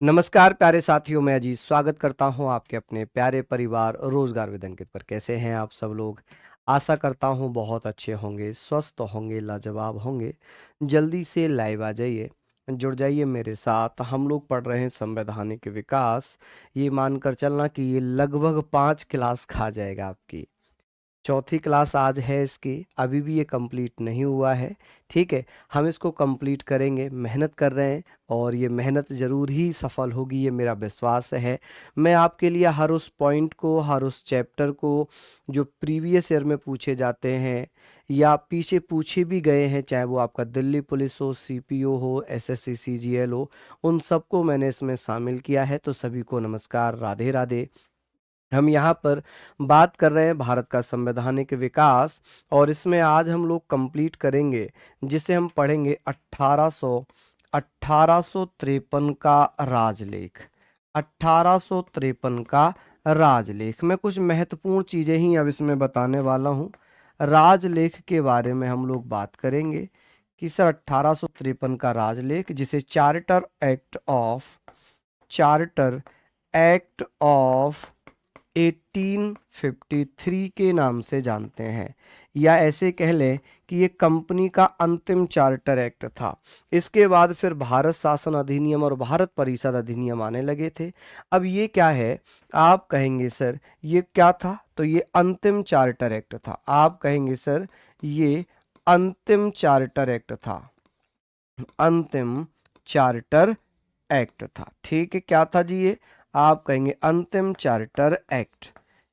नमस्कार प्यारे साथियों, मैं अजीज स्वागत करता हूं आपके अपने प्यारे परिवार रोजगार विद अंकित पर। कैसे हैं आप सब लोग? आशा करता हूं बहुत अच्छे होंगे, स्वस्थ होंगे, लाजवाब होंगे। जल्दी से लाइव आ जाइए, जुड़ जाइए मेरे साथ। हम लोग पढ़ रहे हैं संवैधानिक विकास। ये मानकर चलना कि ये लगभग 5 क्लास खा जाएगा आपकी। चौथी क्लास आज है इसकी, अभी भी ये कंप्लीट नहीं हुआ है। ठीक है, हम इसको कंप्लीट करेंगे, मेहनत कर रहे हैं और ये मेहनत ज़रूर ही सफल होगी, ये मेरा विश्वास है। मैं आपके लिए हर उस पॉइंट को, हर उस चैप्टर को जो प्रीवियस ईयर में पूछे जाते हैं या पीछे पूछे भी गए हैं, चाहे वो आपका दिल्ली पुलिस हो, सीपीओ हो, एसएससी सीजीएल हो, उन सबको मैंने इसमें शामिल किया है। तो सभी को नमस्कार, राधे राधे। हम यहाँ पर बात कर रहे हैं भारत का संवैधानिक विकास और इसमें आज हम लोग कंप्लीट करेंगे जिसे हम पढ़ेंगे 1853 का राजलेख। 1853 का राजलेख में कुछ महत्वपूर्ण चीजें ही अब इसमें बताने वाला हूँ। राजलेख के बारे में हम लोग बात करेंगे कि सर 1853 का राजलेख, जिसे चार्टर एक्ट ऑफ 1853 के नाम से जानते हैं, या ऐसे कह लें कि ये कंपनी का अंतिम चार्टर एक्ट था। इसके बाद फिर भारत शासन अधिनियम और भारत परिषद अधिनियम आने लगे थे। अब ये क्या है? आप कहेंगे सर ये क्या था? तो ये अंतिम चार्टर एक्ट था। आप कहेंगे सर ये अंतिम चार्टर एक्ट था। अंतिम चार्टर एक्ट था। ठीक है, क्या था जी ये? आप कहेंगे अंतिम चार्टर एक्ट।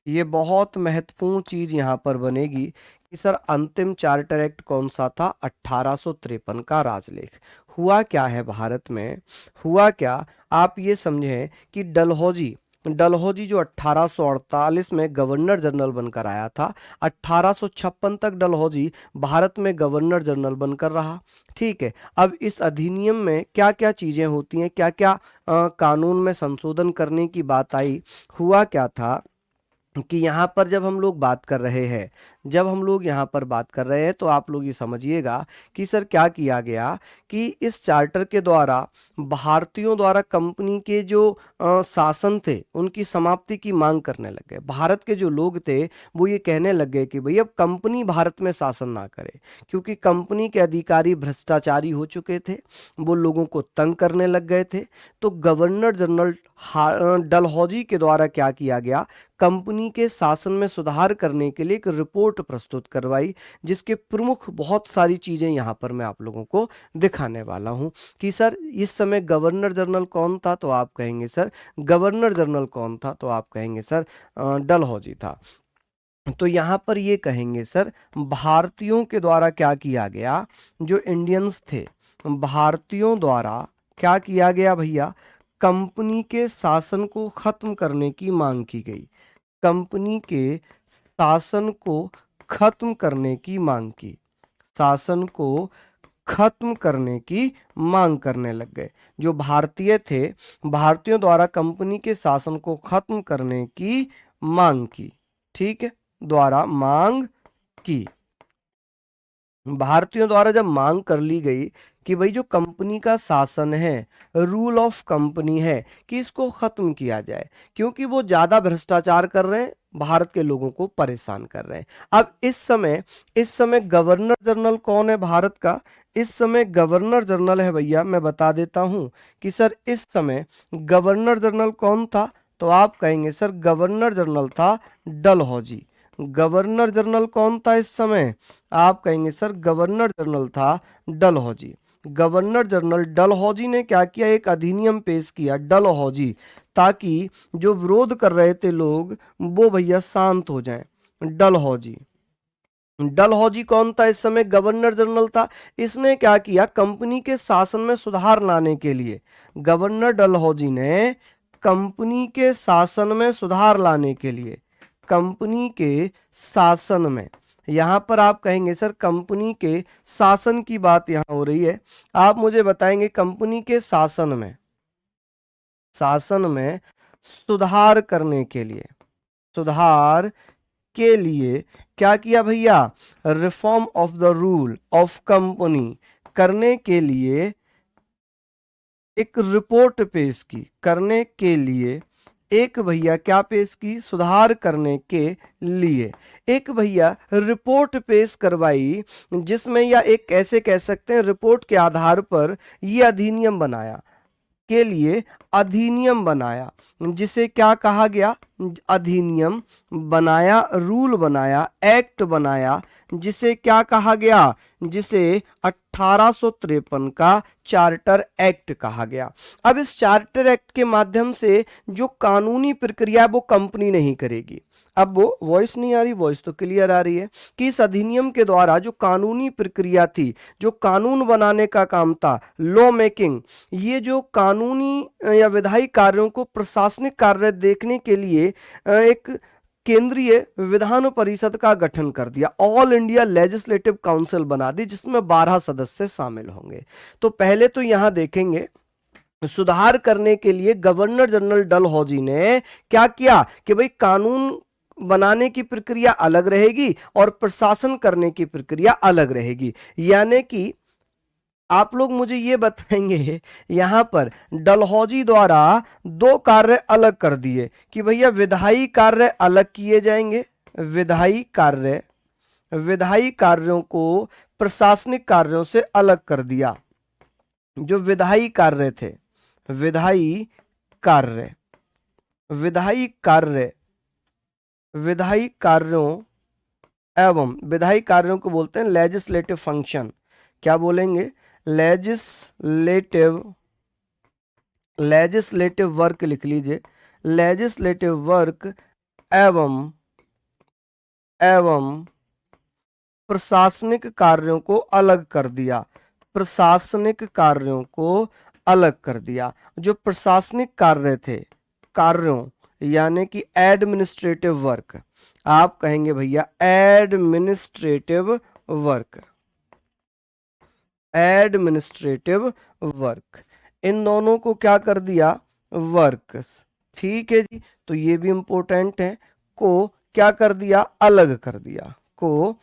ये बहुत महत्वपूर्ण चीज यहां पर बनेगी कि सर अंतिम चार्टर एक्ट कौन सा था? 1853 का राजलेख। हुआ क्या है भारत में? हुआ क्या, आप ये समझें कि डलहौजी डलहौजी जो 1848 में गवर्नर जनरल बनकर आया था, 1856 तक डलहौजी भारत में गवर्नर जनरल बनकर रहा। ठीक है, अब इस अधिनियम में क्या क्या चीजें होती हैं, क्या क्या कानून में संशोधन करने की बात आई। हुआ क्या था कि यहाँ पर जब हम लोग बात कर रहे हैं, जब हम लोग यहाँ पर बात कर रहे हैं तो आप लोग ये समझिएगा कि सर क्या किया गया कि इस चार्टर के द्वारा भारतीयों द्वारा कंपनी के जो शासन थे उनकी समाप्ति की मांग करने लग गए। भारत के जो लोग थे वो ये कहने लग गए कि भाई अब कंपनी भारत में शासन ना करे, क्योंकि कंपनी के अधिकारी भ्रष्टाचारी हो चुके थे, वो लोगों को तंग करने लग गए थे। तो गवर्नर जनरल डलहौजी के द्वारा क्या किया गया, कंपनी के शासन में सुधार करने के लिए एक रिपोर्ट प्रस्तुत करवाई, जिसके प्रमुख बहुत सारी चीजें यहाँ पर मैं आप लोगों को दिखाने वाला हूँ कि सर इस समय गवर्नर जनरल कौन था? तो आप कहेंगे सर गवर्नर जनरल कौन था? तो आप कहेंगे सर डलहौजी था। तो यहाँ पर ये कहेंगे सर भारतीयों के द्वारा क्या किया गया, जो इंडियंस थे, भारतीयों द्वारा क्या किया गया भैया, कंपनी के शासन को खत्म करने की मांग की गई। कंपनी के शासन को खत्म करने की मांग की, शासन को खत्म करने की मांग करने लग गए। जो भारतीय थे, भारतीयों द्वारा कंपनी के शासन को खत्म करने की मांग की। ठीक है, द्वारा मांग की। भारतीयों द्वारा जब मांग कर ली गई कि भाई जो कंपनी का शासन है, रूल ऑफ कंपनी है, कि इसको खत्म किया जाए, क्योंकि वो ज्यादा भ्रष्टाचार कर रहे हैं, भारत के लोगों को परेशान कर रहे हैं। अब इस समय गवर्नर जनरल कौन है भारत का? इस समय गवर्नर जनरल है भैया, मैं बता देता हूं कि सर इस समय गवर्नर जनरल कौन था? तो आप कहेंगे सर गवर्नर जनरल था डलहौजी। गवर्नर जनरल कौन था इस समय? आप कहेंगे सर गवर्नर जनरल था डलहौजी। गवर्नर जनरल डलहौजी ने क्या किया, एक अधिनियम पेश किया डलहौजी, ताकि जो विरोध कर रहे थे लोग वो भैया शांत हो जाएं। डलहौजी डलहौजी कौन था इस समय? गवर्नर जनरल था। इसने क्या किया, कंपनी के शासन में सुधार लाने के लिए, गवर्नर डलहौजी ने कंपनी के शासन में सुधार लाने के लिए, कंपनी के शासन में, यहां पर आप कहेंगे सर कंपनी के शासन की बात यहां हो रही है। आप मुझे बताएंगे कंपनी के शासन में सुधार करने के लिए, सुधार के लिए क्या किया भैया, reform of the rule of company करने के लिए एक रिपोर्ट पेश की करने के लिए, एक भैया क्या पेश की, सुधार करने के लिए एक भैया रिपोर्ट पेश करवाई, जिसमें या एक ऐसे कह सकते हैं रिपोर्ट के आधार पर यह अधिनियम बनाया, के लिए अधिनियम बनाया, जिसे क्या कहा गया, अधिनियम बनाया, रूल बनाया, एक्ट बनाया, जिसे क्या कहा गया, जिसे 1853 का चार्टर एक्ट कहा गया। अब इस चार्टर एक्ट के माध्यम से जो कानूनी प्रक्रिया वो कंपनी नहीं करेगी। अब वो वॉइस नहीं आ रही, वॉइस तो क्लियर आ रही है कि इस अधिनियम के द्वारा जो कानूनी प्रक्रिया थी, जो कानून बनाने का काम था, लॉ मेकिंग, ये जो कानूनी या विधायी कार्यों को प्रशासनिक कार्य देखने के लिए एक केंद्रीय विधान परिषद का गठन कर दिया, ऑल इंडिया लेजिस्लेटिव काउंसिल बना दी, जिसमें 12 सदस्य शामिल होंगे। तो पहले तो यहां देखेंगे सुधार करने के लिए गवर्नर जनरल डलहौजी ने क्या किया कि भाई कानून बनाने की प्रक्रिया अलग रहेगी और प्रशासन करने की प्रक्रिया अलग रहेगी। यानी कि आप लोग मुझे ये बताएंगे यहां पर डलहौजी द्वारा दो कार्य अलग कर दिए कि भैया विधायी कार्य अलग किए जाएंगे, विधायी कार्यों को प्रशासनिक कार्यों से अलग कर दिया। जो विधायी कार्य थे, विधायी कार्य, विधायी कार्य, विधायी कार्यों एवं विधायी कार्यों को बोलते हैं लेजिस्लेटिव फंक्शन। क्या बोलेंगे, लेजिस्लेटिव, लेजिस्लेटिव वर्क लिख लीजिए, लेजिस्लेटिव वर्क एवं प्रशासनिक कार्यों को अलग कर दिया, प्रशासनिक कार्यों को अलग कर दिया। जो प्रशासनिक कार्य थे, कार्यों यानी कि एडमिनिस्ट्रेटिव वर्क, आप कहेंगे भैया एडमिनिस्ट्रेटिव वर्क, एडमिनिस्ट्रेटिव वर्क, इन दोनों को क्या कर दिया, वर्क। ठीक है जी, तो ये भी इंपॉर्टेंट है, को क्या कर दिया, अलग कर दिया, को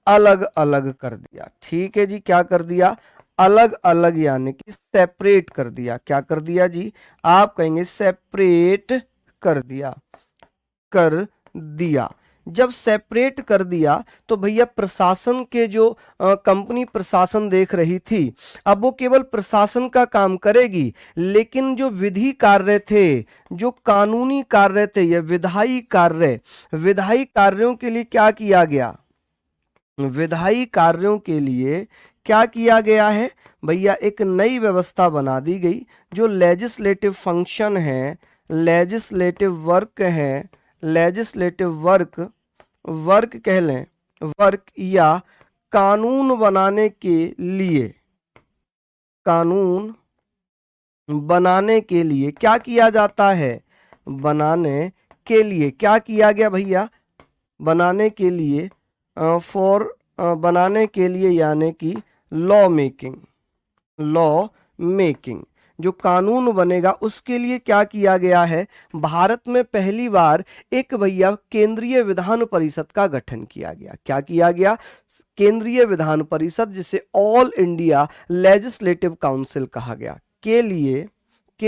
अलग अलग कर दिया। ठीक है जी, क्या कर दिया, अलग अलग यानी कि सेपरेट कर दिया। क्या कर दिया जी, आप कहेंगे सेपरेट कर दिया, कर दिया। जब सेपरेट कर दिया तो भैया प्रशासन के जो कंपनी प्रशासन देख रही थी, अब वो केवल प्रशासन का काम करेगी, लेकिन जो विधि कार्य थे, जो कानूनी कार्य थे, ये विधायी कार्य, विधायी कार्यों के लिए क्या किया गया, विधायी कार्यों के लिए क्या किया गया है भैया, एक नई व्यवस्था बना दी गई। जो लेजिस्लेटिव फंक्शन है, लेजिस्लेटिव वर्क है, लेजिस्लेटिव वर्क, वर्क कह लें, वर्क या कानून बनाने के लिए, कानून बनाने के लिए क्या किया जाता है, बनाने के लिए क्या किया गया भैया, बनाने के लिए फॉर, बनाने के लिए यानी कि लॉ मेकिंग, लॉ मेकिंग, जो कानून बनेगा उसके लिए क्या किया गया है, भारत में पहली बार एक भैया केंद्रीय विधान परिषद का गठन किया गया। क्या किया गया, केंद्रीय विधान परिषद, जिसे ऑल इंडिया लेजिस्लेटिव काउंसिल कहा गया। के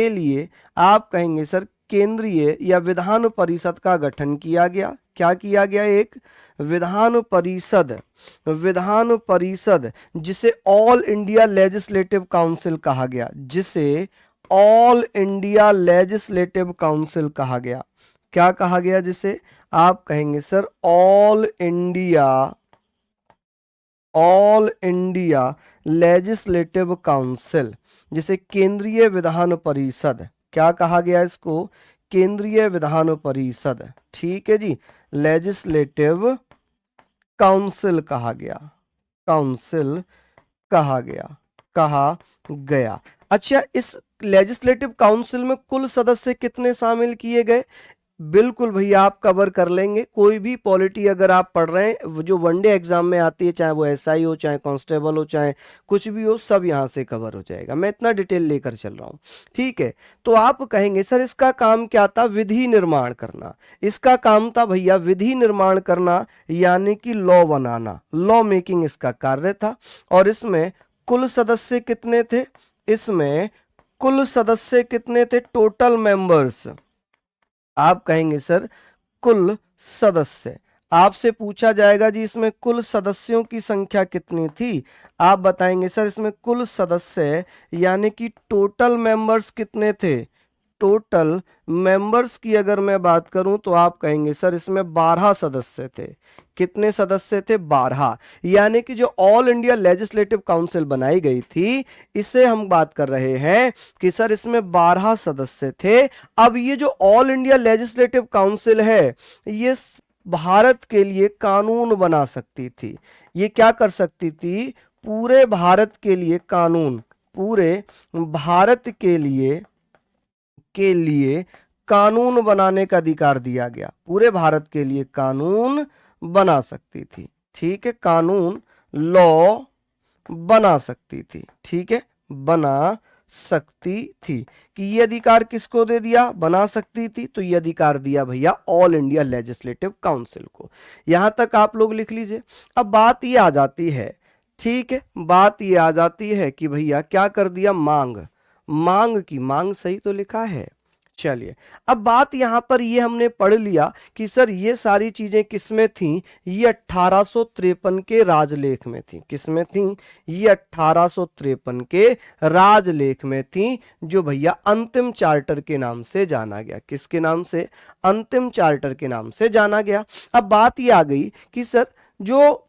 लिए आप कहेंगे सर केंद्रीय या विधान परिषद का गठन किया गया। क्या किया गया, एक विधान परिषद, विधान परिषद जिसे ऑल इंडिया लेजिस्लेटिव काउंसिल कहा गया, जिसे ऑल इंडिया लेजिस्लेटिव काउंसिल कहा गया। क्या कहा गया जिसे, आप कहेंगे sir all India, all India legislative council, जिसे केंद्रीय विधान परिषद, क्या कहा गया इसको, केंद्रीय विधान परिषद। ठीक है जी, लेजिस्लेटिव काउंसिल कहा गया, काउंसिल कहा गया, कहा गया। अच्छा, इस लेजिस्लेटिव काउंसिल में कुल सदस्य कितने शामिल किए गए, बिल्कुल भैया आप कवर कर लेंगे। कोई भी पॉलिटी अगर आप पढ़ रहे हैं जो वनडे एग्जाम में आती है, चाहे वो एसआई हो, चाहे कांस्टेबल हो, चाहे कुछ भी हो, सब यहां से कवर हो जाएगा। मैं इतना डिटेल लेकर चल रहा हूं, ठीक है। तो आप कहेंगे सर इसका काम क्या था, विधि निर्माण करना। इसका काम था भैया विधि निर्माण करना, यानी कि लॉ बनाना, लॉ मेकिंग इसका कार्य था। और इसमें कुल सदस्य कितने थे, इसमें कुल सदस्य कितने थे, टोटल मेंबर्स। आप कहेंगे सर कुल सदस्य। आपसे पूछा जाएगा जी इसमें कुल सदस्यों की संख्या कितनी थी, आप बताएंगे सर इसमें कुल सदस्य यानी कि टोटल मेंबर्स कितने थे। टोटल मेंबर्स की अगर मैं बात करूं तो आप कहेंगे सर इसमें 12 सदस्य थे। कितने सदस्य थे, 12। यानी कि जो ऑल इंडिया लेजिस्लेटिव काउंसिल बनाई गई थी, इसे हम बात कर रहे हैं कि सर इसमें 12 सदस्य थे। अब ये जो ऑल इंडिया लेजिस्लेटिव काउंसिल है, ये भारत के लिए कानून बना सकती थी। ये क्या कर सकती थी, पूरे भारत के लिए कानून, पूरे भारत के लिए कानून बनाने का अधिकार दिया गया। पूरे भारत के लिए कानून बना सकती थी, ठीक है, कानून लॉ बना सकती थी, ठीक है, बना सकती थी। कि ये अधिकार किसको दे दिया, बना सकती थी, तो ये अधिकार दिया भैया ऑल इंडिया लेजिस्लेटिव काउंसिल को। यहां तक आप लोग लिख लीजिए। अब बात ये आ जाती है, ठीक है, बात ये आ जाती है कि भैया क्या कर दिया, मांग, मांग की, मांग सही तो लिखा है। चलिए अब बात यहां पर ये हमने पढ़ लिया कि सर ये सारी चीजें किसमें थी, ये 1853 के राजलेख में थी। किसमें थी, ये 1853 के राजलेख में थी, जो भैया अंतिम चार्टर के नाम से जाना गया। किसके नाम से, अंतिम चार्टर के नाम से जाना गया। अब बात ये आ गई कि सर जो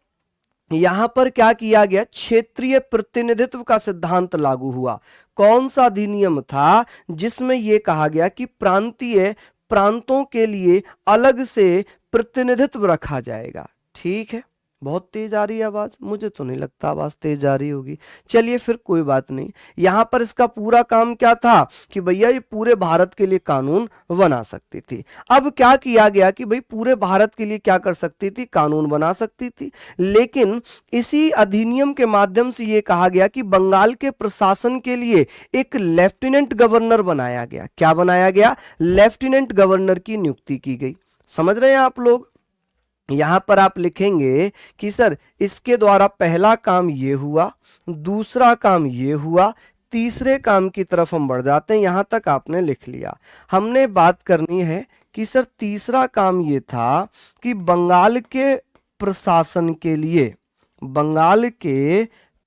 यहां पर क्या किया गया, क्षेत्रीय प्रतिनिधित्व का सिद्धांत लागू हुआ। कौन सा अधिनियम था जिसमें यह कहा गया कि प्रांतीय प्रांतों के लिए अलग से प्रतिनिधित्व रखा जाएगा। ठीक है, बहुत तेज आ रही है आवाज, मुझे तो नहीं लगता आवाज तेज आ रही होगी। चलिए फिर कोई बात नहीं। यहां पर इसका पूरा काम क्या था कि भैया ये पूरे भारत के लिए कानून बना सकती थी। अब क्या किया गया कि भाई पूरे भारत के लिए क्या कर सकती थी, कानून बना सकती थी। लेकिन इसी अधिनियम के माध्यम से यह कहा गया कि बंगाल के प्रशासन के लिए एक लेफ्टिनेंट गवर्नर बनाया गया। क्या बनाया गया, लेफ्टिनेंट गवर्नर की नियुक्ति की गई। समझ रहे हैं आप लोग। यहां पर आप लिखेंगे कि सर इसके द्वारा पहला काम ये हुआ, दूसरा काम ये हुआ, तीसरे काम की तरफ हम बढ़ जाते हैं। यहां तक आपने लिख लिया। हमने बात करनी है कि सर तीसरा काम ये था कि बंगाल के प्रशासन के लिए, बंगाल के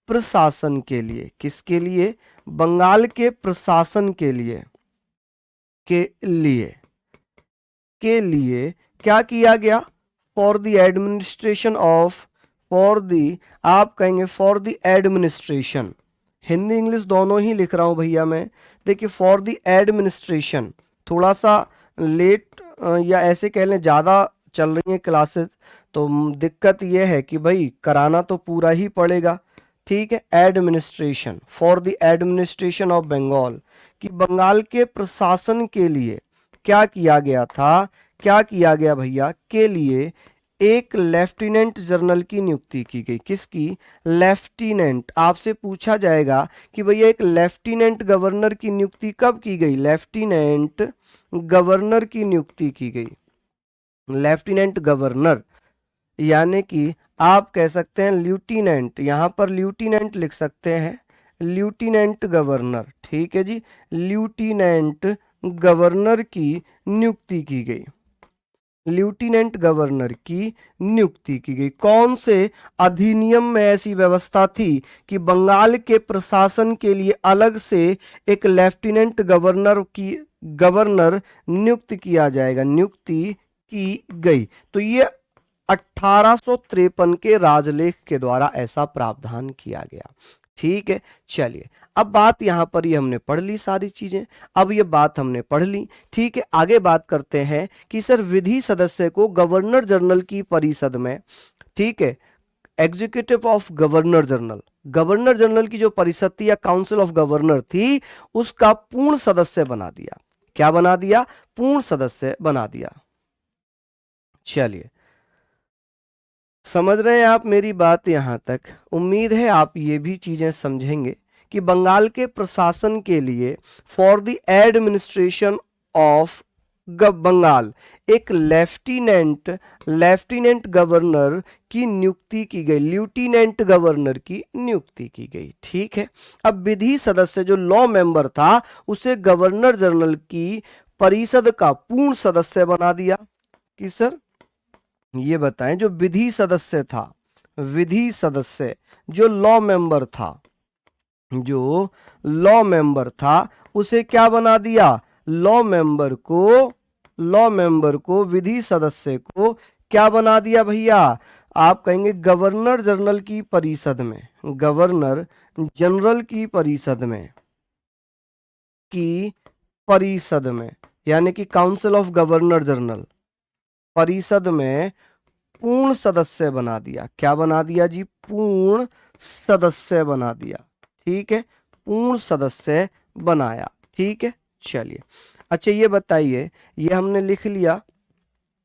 प्रशासन के लिए, किसके लिए, बंगाल के प्रशासन के लिए, के लिए, के लिए क्या किया गया, for the administration of, for the, आप कहेंगे for the administration, Hindi English दोनों ही लिख रहा हूं भैया मैं। देखिए फॉर द एडमिनिस्ट्रेशन, थोड़ा सा लेट या ऐसे कह लें ज़्यादा चल रही हैं क्लासेस, तो दिक्कत यह है कि भाई कराना तो पूरा ही पड़ेगा। ठीक है, administration, for the administration of Bengal, कि बंगाल के प्रशासन के लिए क्या किया गया था, क्या किया गया भैया, के लिए एक लेफ्टिनेंट जनरल की नियुक्ति की गई। किसकी, लेफ्टिनेंट। आपसे पूछा जाएगा कि भैया एक लेफ्टिनेंट गवर्नर की नियुक्ति कब की गई, लेफ्टिनेंट गवर्नर की नियुक्ति की गई। लेफ्टिनेंट गवर्नर यानी कि आप कह सकते हैं ल्यूटिनेंट, यहां पर ल्यूटिनेंट लिख सकते हैं, ल्यूटिनेंट गवर्नर। ठीक है जी, ल्यूटिनेंट गवर्नर की नियुक्ति की गई, लेफ्टिनेंट गवर्नर की नियुक्ति की गई। कौन से अधिनियम में ऐसी व्यवस्था थी कि बंगाल के प्रशासन के लिए अलग से एक लेफ्टिनेंट गवर्नर नियुक्त किया जाएगा, नियुक्ति की गई। तो ये 1853 के राजलेख के द्वारा ऐसा प्रावधान किया गया। ठीक है, चलिए अब बात यहां पर ये हमने पढ़ ली सारी चीजें। अब ये बात हमने पढ़ ली, ठीक है, आगे बात करते हैं कि सर विधि सदस्य को गवर्नर जनरल की परिषद में, ठीक है, executive of governor general, governor general की जो परिषद थी या काउंसिल ऑफ गवर्नर थी, उसका पूर्ण सदस्य बना दिया। क्या बना दिया, पूर्ण सदस्य बना दिया। चलिए समझ रहे हैं आप मेरी बात यहां तक, उम्मीद है आप ये भी चीजें समझेंगे कि बंगाल के प्रशासन के लिए for the administration of Bengal एक लेफ्टिनेंट गवर्नर की नियुक्ति की गई, लेफ्टिनेंट गवर्नर की नियुक्ति की गई। ठीक है, अब विधि सदस्य जो लॉ मेंबर था उसे गवर्नर जनरल की परिषद का पूर्ण सदस्य बना दिया। कि सर ये बताएं, जो विधि सदस्य था, विधि सदस्य जो लॉ मेंबर था, जो लॉ मेंबर था उसे क्या बना दिया, लॉ मेंबर को विधि सदस्य को क्या बना दिया भैया, आप कहेंगे गवर्नर जनरल की परिषद में, गवर्नर जनरल की परिषद में यानी कि काउंसिल ऑफ गवर्नर जनरल परिषद में पूर्ण सदस्य बना दिया। क्या बना दिया जी, पूर्ण सदस्य बना दिया। ठीक है, पूर्ण सदस्य बनाया। ठीक है, चलिए अच्छा ये बताइए, ये हमने लिख लिया।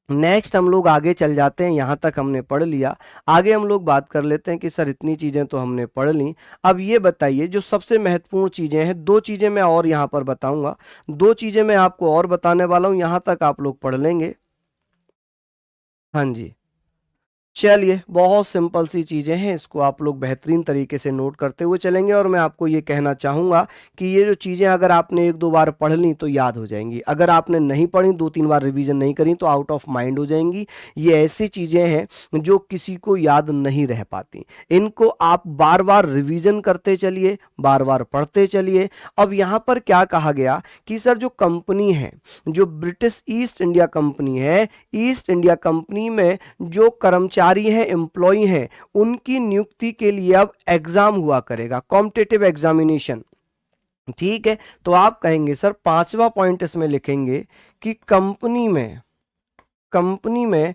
नेक्स्ट हम लोग आगे चल जाते हैं, यहां तक हमने पढ़ लिया। आगे हम लोग बात कर लेते हैं कि सर इतनी चीजें तो हमने पढ़ ली, अब ये बताइए जो सबसे महत्वपूर्ण चीजें हैं, दो चीजें मैं और यहां पर बताऊंगा, दो चीजें मैं आपको और बताने वाला हूं, यहां तक आप लोग पढ़ लेंगे। हाँ जी, चलिए बहुत सिंपल सी चीजें हैं, इसको आप लोग बेहतरीन तरीके से नोट करते हुए चलेंगे। और मैं आपको ये कहना चाहूंगा कि ये जो चीजें अगर आपने एक दो बार पढ़ ली तो याद हो जाएंगी, अगर आपने नहीं पढ़ी, दो तीन बार रिवीजन नहीं करी तो आउट ऑफ माइंड हो जाएंगी। ये ऐसी चीजें हैं जो किसी को याद नहीं रह पाती, इनको आप बार बार रिवीजन करते चलिए, बार बार पढ़ते चलिए। अब यहाँ पर क्या कहा गया कि सर जो कंपनी है, जो ब्रिटिश ईस्ट इंडिया कंपनी है, ईस्ट इंडिया कंपनी में जो कर्मचारी है, एम्प्लॉय हैं, उनकी नियुक्ति के लिए अब एग्जाम हुआ करेगा, कॉम्पिटिटिव एग्जामिनेशन। ठीक है, तो आप कहेंगे सर पांचवा पॉइंट इसमें लिखेंगे कि कंपनी में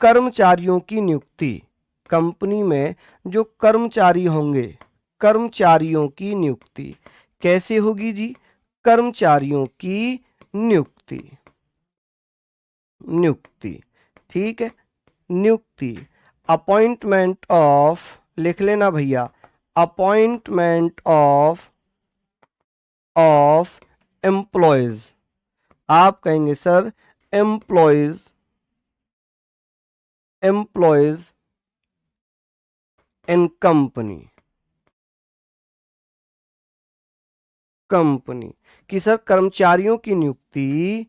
कर्मचारियों की नियुक्ति, कंपनी में जो कर्मचारी होंगे, कर्मचारियों की नियुक्ति कैसे होगी जी, कर्मचारियों की नियुक्ति, ठीक है, नियुक्ति, अपॉइंटमेंट ऑफ, लिख लेना भैया, अपॉइंटमेंट ऑफ एम्प्लॉयज, आप कहेंगे सर एम्प्लॉयज इन कंपनी कि सर कर्मचारियों की नियुक्ति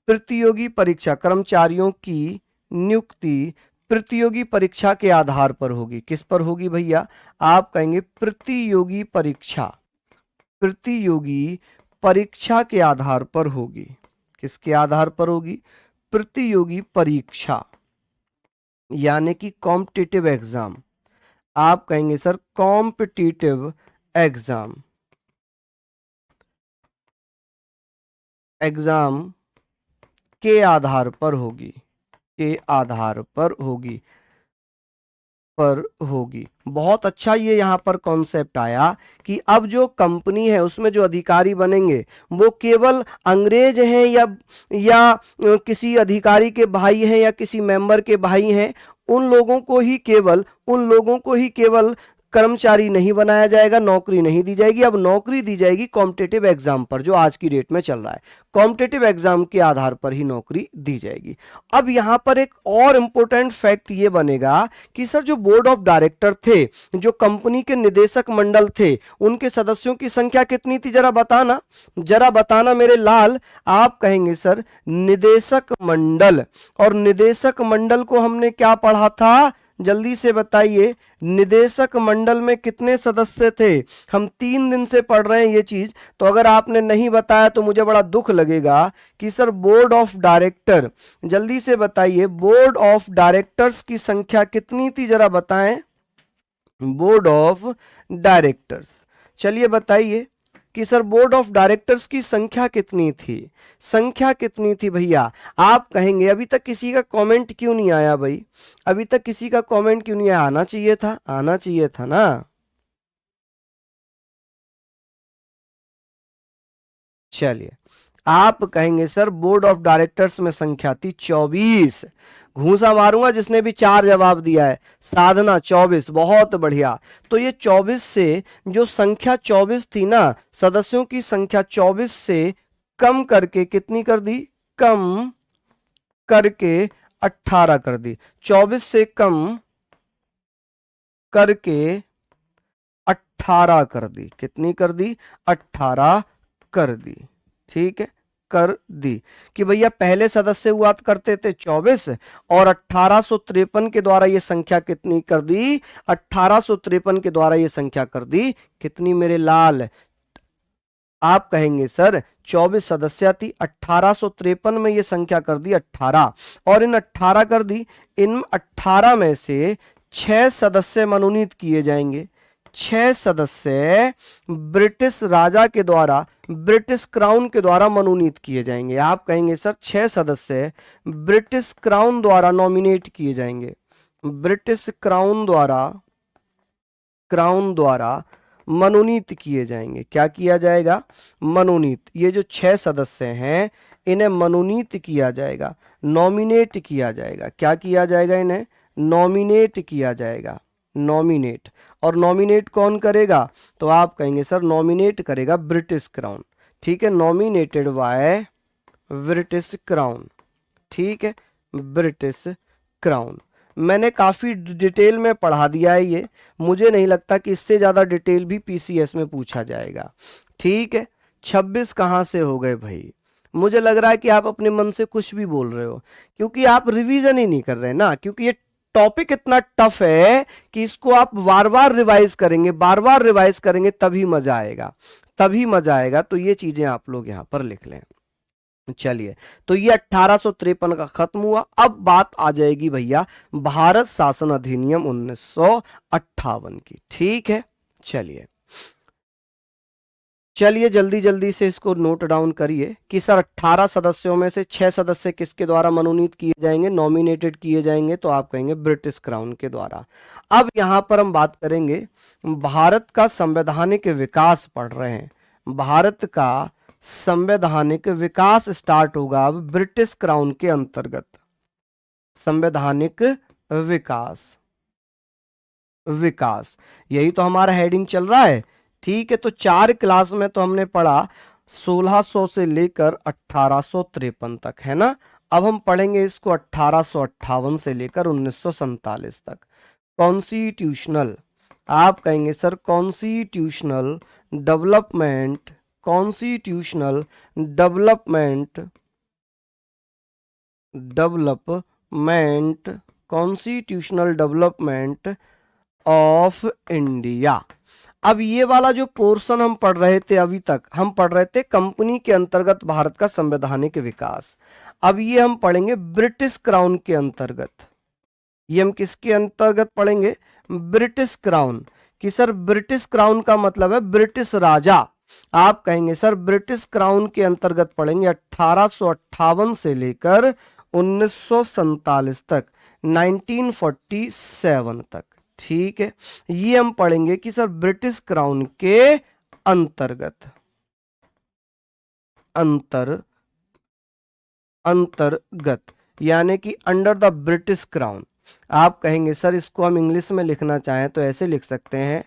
प्रतियोगी परीक्षा, कर्मचारियों की नियुक्ति प्रतियोगी परीक्षा के आधार पर होगी। किस पर होगी भैया, आप कहेंगे प्रतियोगी परीक्षा के आधार पर होगी। किसके आधार पर होगी, प्रतियोगी परीक्षा यानी कि कॉम्पिटिटिव एग्जाम, आप कहेंगे सर कॉम्पिटिटिव एग्जाम के आधार पर होगी, बहुत अच्छा ये यहाँ पर कॉन्सेप्ट आया कि अब जो कंपनी है उसमें जो अधिकारी बनेंगे वो केवल अंग्रेज हैं या किसी अधिकारी के भाई हैं या किसी मेंबर के भाई हैं, उन लोगों को ही केवल कर्मचारी नहीं बनाया जाएगा, नौकरी नहीं दी जाएगी। अब नौकरी दी जाएगी कॉम्पिटिटिव एग्जाम पर, जो आज की डेट में चल रहा है, कॉम्पिटिटिव एग्जाम के आधार पर ही नौकरी दी जाएगी। अब यहां पर एक और इंपॉर्टेंट फैक्ट ये बनेगा कि सर जो बोर्ड ऑफ डायरेक्टर थे, जो कंपनी के निदेशक मंडल थे, उनके सदस्यों की संख्या कितनी थी, जरा बताना मेरे लाल। आप कहेंगे सर निदेशक मंडल, और निदेशक मंडल को हमने क्या पढ़ा था, जल्दी से बताइए, निदेशक मंडल में कितने सदस्य थे, हम 3 दिन से पढ़ रहे हैं ये चीज, तो अगर आपने नहीं बताया तो मुझे बड़ा दुख लगेगा कि सर बोर्ड ऑफ डायरेक्टर, जल्दी से बताइए बोर्ड ऑफ डायरेक्टर्स की संख्या कितनी थी, जरा बताएं, बोर्ड ऑफ डायरेक्टर्स, चलिए बताइए कि सर बोर्ड ऑफ डायरेक्टर्स की संख्या कितनी थी भैया। आप कहेंगे अभी तक किसी का कमेंट क्यों नहीं आया भाई, अभी तक किसी का कमेंट क्यों नहीं आया, आना चाहिए था ना। चलिए आप कहेंगे सर बोर्ड ऑफ डायरेक्टर्स में संख्या थी 24, घूसा मारूंगा जिसने भी 4 जवाब दिया है, साधना 24, बहुत बढ़िया। तो ये 24 से जो संख्या 24 थी ना, सदस्यों की संख्या 24 से कम करके कितनी कर दी, कम करके 18 कर दी, 24 से कम करके 18 कर दी, कितनी कर दी, 18 कर दी, ठीक है, कर दी। कि भैया पहले सदस्य हुआ करते थे 24 और 1853 के द्वारा ये संख्या कितनी कर दी, 1853 के द्वारा ये संख्या कर दी कितनी मेरे लाल, आप कहेंगे सर 24 सदस्य थी, 1853 में ये संख्या कर दी 18 और इन 18 कर दी, इन 18 में से 6 सदस्य मनोनीत किए जाएंगे, 6 सदस्य ब्रिटिश राजा के द्वारा, ब्रिटिश क्राउन के द्वारा मनोनीत किए जाएंगे। आप कहेंगे सर 6 सदस्य ब्रिटिश क्राउन द्वारा नॉमिनेट किए जाएंगे, ब्रिटिश क्राउन द्वारा मनोनीत किए जाएंगे। क्या किया जाएगा, मनोनीत। ये जो 6 सदस्य हैं इन्हें मनोनीत किया जाएगा, नॉमिनेट किया जाएगा। क्या किया जाएगा, इन्हें नॉमिनेट किया जाएगा, नॉमिनेट। और नॉमिनेट कौन करेगा, तो आप कहेंगे सर नॉमिनेट करेगा ब्रिटिश क्राउन, ठीक है, नॉमिनेटेड बाय ब्रिटिश क्राउन, ठीक है, ब्रिटिश क्राउन। मैंने काफ़ी डिटेल में पढ़ा दिया है ये, मुझे नहीं लगता कि इससे ज़्यादा डिटेल भी पीसीएस में पूछा जाएगा, ठीक है। 26 कहाँ से हो गए भाई, मुझे लग रहा है कि आप अपने मन से कुछ भी बोल रहे हो, क्योंकि आप रिवीजन ही नहीं कर रहे ना, क्योंकि ये टॉपिक इतना टफ है कि इसको आप बार बार रिवाइज करेंगे, बार बार रिवाइज करेंगे तभी मजा आएगा, तभी मजा आएगा। तो ये चीजें आप लोग यहाँ पर लिख लें। चलिए, तो ये 1853 का खत्म हुआ। अब बात आ जाएगी भैया भारत शासन अधिनियम 1958 की, ठीक है। चलिए जल्दी जल्दी से इसको नोट डाउन करिए कि सर 18 सदस्यों में से 6 सदस्य किसके द्वारा मनोनीत किए जाएंगे, नॉमिनेटेड किए जाएंगे, तो आप कहेंगे ब्रिटिश क्राउन के द्वारा। अब यहां पर हम बात करेंगे भारत का संवैधानिक विकास पढ़ रहे हैं, भारत का संवैधानिक विकास स्टार्ट होगा अब ब्रिटिश क्राउन के अंतर्गत। संवैधानिक विकास यही तो हमारा हेडिंग चल रहा है, ठीक है। तो 4 क्लास में तो हमने पढ़ा 1600 से लेकर 1853 तक, है ना। अब हम पढ़ेंगे इसको 1858 से लेकर 1947 तक। कॉन्स्टिट्यूशनल, आप कहेंगे sir constitutional development, constitutional development, constitutional development of India. अब ये वाला जो पोर्शन हम पढ़ रहे थे, अभी तक हम पढ़ रहे थे कंपनी के अंतर्गत भारत का संवैधानिक विकास। अब ये हम पढ़ेंगे ब्रिटिश क्राउन के अंतर्गत। ये हम किसके अंतर्गत पढ़ेंगे, ब्रिटिश क्राउन। कि सर ब्रिटिश क्राउन का मतलब है ब्रिटिश राजा। आप कहेंगे सर ब्रिटिश क्राउन के अंतर्गत पढ़ेंगे 1858 से लेकर 1947 तक, 1947 तक, ठीक है। ये हम पढ़ेंगे कि सर ब्रिटिश क्राउन के अंतर्गत, अंतर्गत यानी कि अंडर द ब्रिटिश क्राउन। आप कहेंगे सर इसको हम इंग्लिश में लिखना चाहें तो ऐसे लिख सकते हैं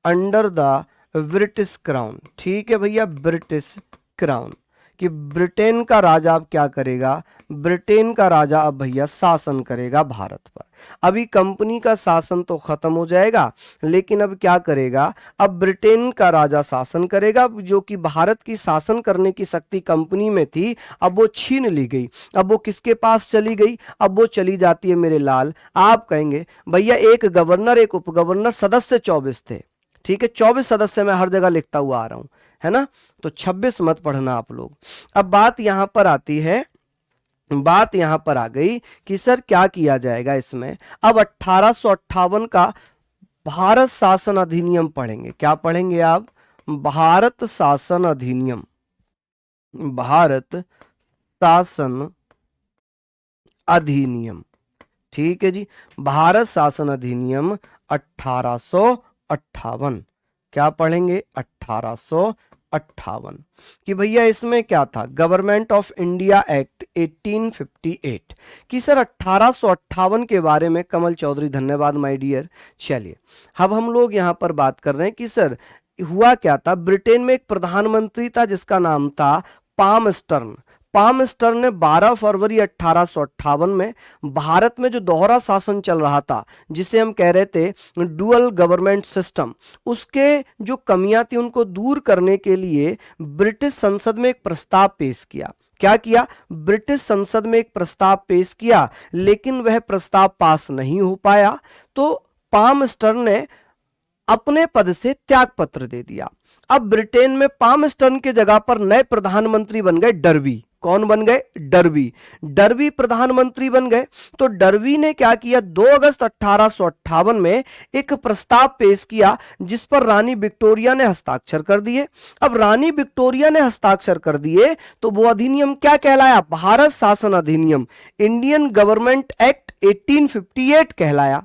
अंडर द ब्रिटिश क्राउन, ठीक है भैया, ब्रिटिश क्राउन। कि ब्रिटेन का राजा अब क्या करेगा, ब्रिटेन का राजा अब भैया शासन करेगा भारत पर। अभी कंपनी का शासन तो खत्म हो जाएगा, लेकिन अब क्या करेगा, अब ब्रिटेन का राजा शासन करेगा, जो कि भारत की शासन करने की शक्ति कंपनी में थी, अब वो छीन ली गई। अब वो किसके पास चली गई, अब वो चली जाती है मेरे लाल, आप कहेंगे भैया एक गवर्नर, एक उप गवर्नर, सदस्य 24 थे, ठीक है। 24 सदस्य मैं हर जगह लिखता हुआ आ रहा हूं, है ना। तो 26 मत पढ़ना आप लोग। अब बात यहां पर आती है, बात यहां पर आ गई कि सर क्या किया जाएगा इसमें। अब 1858 का भारत शासन अधिनियम पढ़ेंगे। क्या पढ़ेंगे आप, भारत शासन अधिनियम, भारत शासन अधिनियम, ठीक है जी। भारत शासन अधिनियम 1858, क्या पढ़ेंगे 1858। कि भैया इसमें क्या था, गवर्नमेंट ऑफ इंडिया एक्ट 1858। कि सर 1858 के बारे में कमल चौधरी, धन्यवाद माय डियर। चलिए अब हम लोग यहां पर बात कर रहे हैं कि सर हुआ क्या था। ब्रिटेन में एक प्रधानमंत्री था जिसका नाम था पामस्टर्न। पामस्टर ने 12 फरवरी 1858 में भारत में जो दोहरा शासन चल रहा था, जिसे हम कह रहे थे डुअल गवर्नमेंट सिस्टम, उसके जो कमियां थी उनको दूर करने के लिए ब्रिटिश संसद में एक प्रस्ताव पेश किया। क्या किया? ब्रिटिश संसद में एक प्रस्ताव पेश किया, लेकिन वह प्रस्ताव पास नहीं हो पाया, तो पामस्टर ने अपने पद से त्याग पत्र दे दिया। अब ब्रिटेन में पामस्टर्न के जगह पर नए प्रधानमंत्री बन गए डर्बी। कौन बन गए? डर्बी। डर्बी प्रधानमंत्री बन गए। तो डर्बी ने क्या किया? 2 अगस्त 1858 में एक प्रस्ताव पेश किया, जिस पर रानी विक्टोरिया ने हस्ताक्षर कर दिए। अब रानी विक्टोरिया ने हस्ताक्षर कर दिए तो वो अधिनियम क्या कहलाया? भारत शासन अधिनियम, इंडियन गवर्नमेंट एक्ट 1858 कहलाया।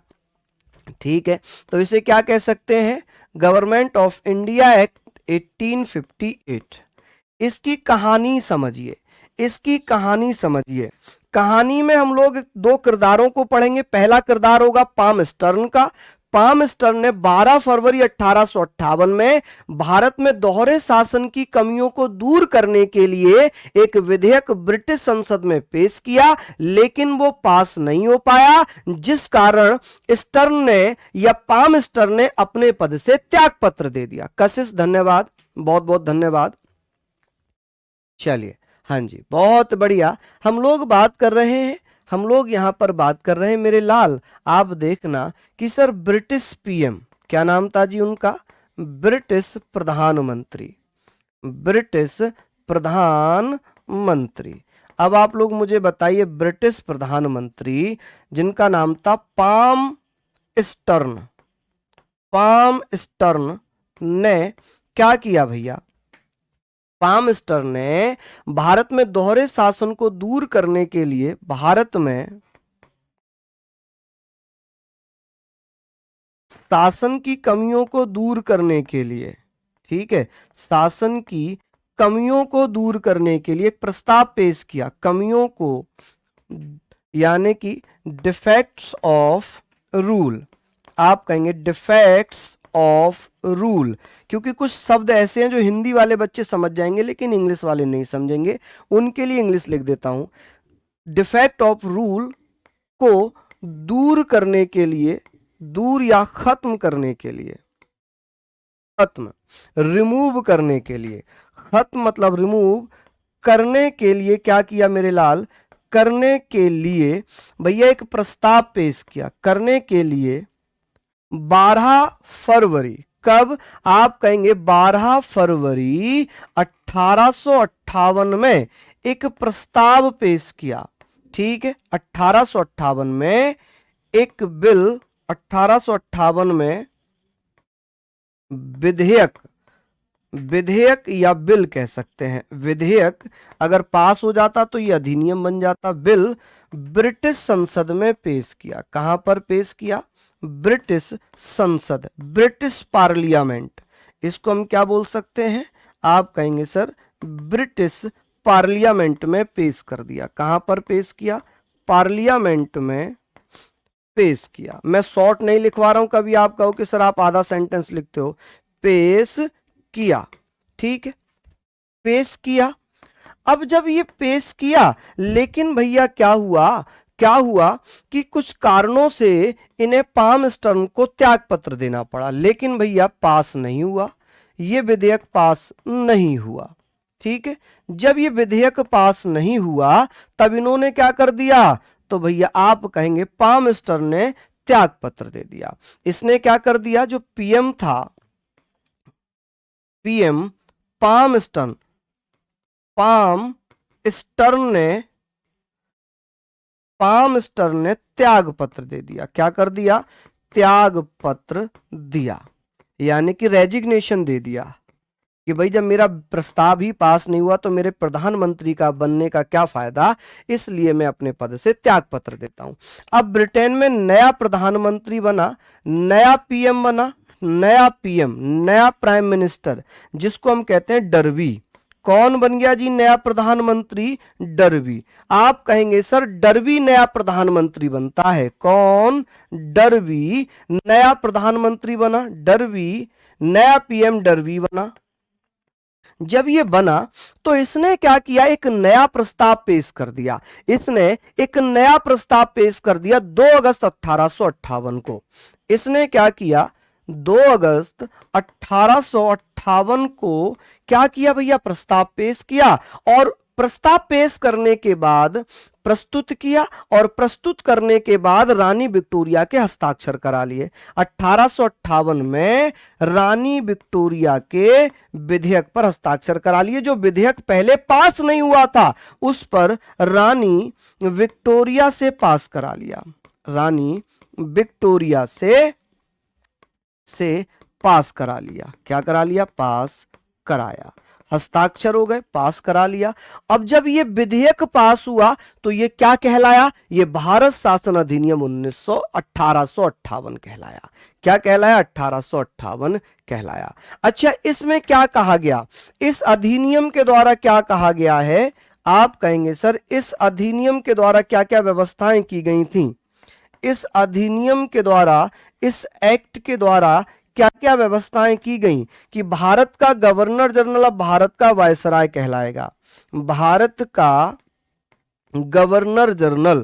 ठीक है, तो इसे क्या कह सकते हैं? Government of India act 1858। इसकी कहानी समझिए, इसकी कहानी समझिए। कहानी में हम लोग 2 किरदारों को पढ़ेंगे। पहला किरदार होगा पामस्टर्न का। पामस्टर्न ने 12 फरवरी 1858 में भारत में दोहरे शासन की कमियों को दूर करने के लिए एक विधेयक ब्रिटिश संसद में पेश किया, लेकिन वो पास नहीं हो पाया, जिस कारण स्टर्न ने या पामस्टर्न ने अपने पद से त्याग पत्र दे दिया। कशिश धन्यवाद, बहुत बहुत धन्यवाद। चलिए, हाँ जी, बहुत बढ़िया। हम लोग बात कर रहे हैं, हम लोग यहां पर बात कर रहे हैं मेरे लाल, आप देखना कि सर ब्रिटिश पीएम, क्या नाम था जी उनका? ब्रिटिश प्रधानमंत्री, ब्रिटिश प्रधानमंत्री। अब आप लोग मुझे बताइए, ब्रिटिश प्रधानमंत्री जिनका नाम था पामस्टर्न, पामस्टर्न ने क्या किया भैया? पामस्टर ने भारत में दोहरे शासन को दूर करने के लिए, भारत में शासन की कमियों को दूर करने के लिए, ठीक है, शासन की कमियों को दूर करने के लिए एक प्रस्ताव पेश किया। कमियों को, यानी कि डिफेक्ट्स ऑफ रूल, आप कहेंगे डिफेक्ट्स ऑफ रूल, क्योंकि कुछ शब्द ऐसे हैं जो हिंदी वाले बच्चे समझ जाएंगे लेकिन इंग्लिश वाले नहीं समझेंगे, उनके लिए इंग्लिश लिख देता हूं। डिफेक्ट ऑफ रूल को दूर करने के लिए, दूर या खत्म करने के लिए, खत्म, रिमूव करने के लिए, खत्म मतलब रिमूव करने के लिए क्या किया मेरे लाल? करने के लिए भैया एक प्रस्ताव पेश किया। करने के लिए 12 फरवरी, कब? आप कहेंगे 12 फरवरी 1858 में एक प्रस्ताव पेश किया। ठीक है, 1858 में एक बिल, 1858 में विधेयक, विधेयक या बिल कह सकते हैं, विधेयक अगर पास हो जाता तो यह अधिनियम बन जाता। बिल ब्रिटिश संसद में पेश किया। कहां पर पेश किया? ब्रिटिश संसद, ब्रिटिश पार्लियामेंट। इसको हम क्या बोल सकते हैं? आप कहेंगे सर ब्रिटिश पार्लियामेंट में पेश कर दिया। कहां पर पेश किया? पार्लियामेंट में पेश किया। मैं शॉर्ट नहीं लिखवा रहा हूं, कभी आप कहो कि सर आप आधा सेंटेंस लिखते हो। पेश किया, ठीक है, पेश किया। अब जब ये पेश किया, लेकिन भैया क्या हुआ? क्या हुआ कि कुछ कारणों से इन्हें पामस्टर्न को त्याग पत्र देना पड़ा, लेकिन भैया पास नहीं हुआ, ये विधेयक पास नहीं हुआ। ठीक है, जब ये विधेयक पास नहीं हुआ तब इन्होंने क्या कर दिया? तो भैया आप कहेंगे पामस्टर्न ने त्याग पत्र दे दिया। इसने क्या कर दिया? जो पीएम था, पीएम पामस्टर्न, पामस्टर्न ने त्याग पत्र दे दिया। क्या कर दिया? त्याग पत्र दिया, यानी कि रेजिग्नेशन दे दिया कि भाई जब मेरा प्रस्ताव ही पास नहीं हुआ तो मेरे प्रधानमंत्री का बनने का क्या फायदा, इसलिए मैं अपने पद से त्याग पत्र देता हूं। अब ब्रिटेन में नया प्रधानमंत्री बना, नया पीएम बना, नया पीएम, नया प्राइम मिनिस्टर, जिसको हम कहते हैं डर्बी। कौन बन गया जी नया प्रधानमंत्री? डर्बी। आप कहेंगे सर डर्बी नया प्रधानमंत्री बनता है। कौन? डर्बी नया प्रधानमंत्री बना, डर्बी नया पीएम डर्बी बना। जब ये बना तो इसने क्या किया, एक नया प्रस्ताव पेश कर दिया। इसने एक नया प्रस्ताव पेश कर दिया 2 अगस्त 1858 को। इसने क्या किया, 2 अगस्त 1858 को क्या किया भैया, प्रस्ताव पेश किया। और प्रस्ताव पेश करने के बाद प्रस्तुत किया, और प्रस्तुत करने के बाद रानी विक्टोरिया के हस्ताक्षर करा लिए। 1858 में रानी विक्टोरिया के विधेयक पर हस्ताक्षर करा लिए। जो विधेयक पहले पास नहीं हुआ था उस पर रानी विक्टोरिया से पास करा लिया। रानी विक्टोरिया से पास करा लिया। क्या करा लिया, पास कराया। हस्ताक्षर हो गए, पास करा लिया। अब जब ये विधेयक पास हुआ तो ये क्या कहलाया, ये भारत शासन अधिनियम 1858 कहलाया। क्या कहलाया, 1858 कहलाया। अच्छा, इसमें क्या कहा गया, इस अधिनियम के द्वारा क्या कहा गया है, आप कहेंगे सर इस अधिनियम के द्वारा क्या क्या व्यवस्थाएं की गई थी। इस अधिनियम के द्वारा, इस एक्ट के द्वारा क्या क्या व्यवस्थाएं की गई कि भारत का गवर्नर जनरल अब भारत का वायसराय कहलाएगा। भारत का गवर्नर जनरल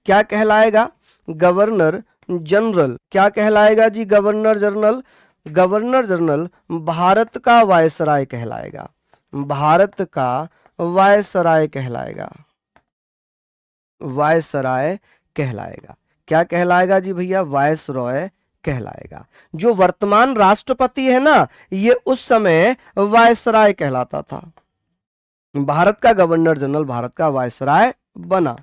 क्या कहलाएगा, गवर्नर जनरल क्या कहलाएगा जी, गवर्नर जनरल। गवर्नर जनरल भारत का वायसराय कहलाएगा। भारत का वायसराय कहलाएगा। वायसराय कहलाएगा। क्या कहलाएगा जी भैया, वायसरॉय कहलाएगा। जो वर्तमान राष्ट्रपति है ना, ये उस समय वायसराय कहलाता था। भारत का गवर्नर जनरल भारत का वायसराय बना।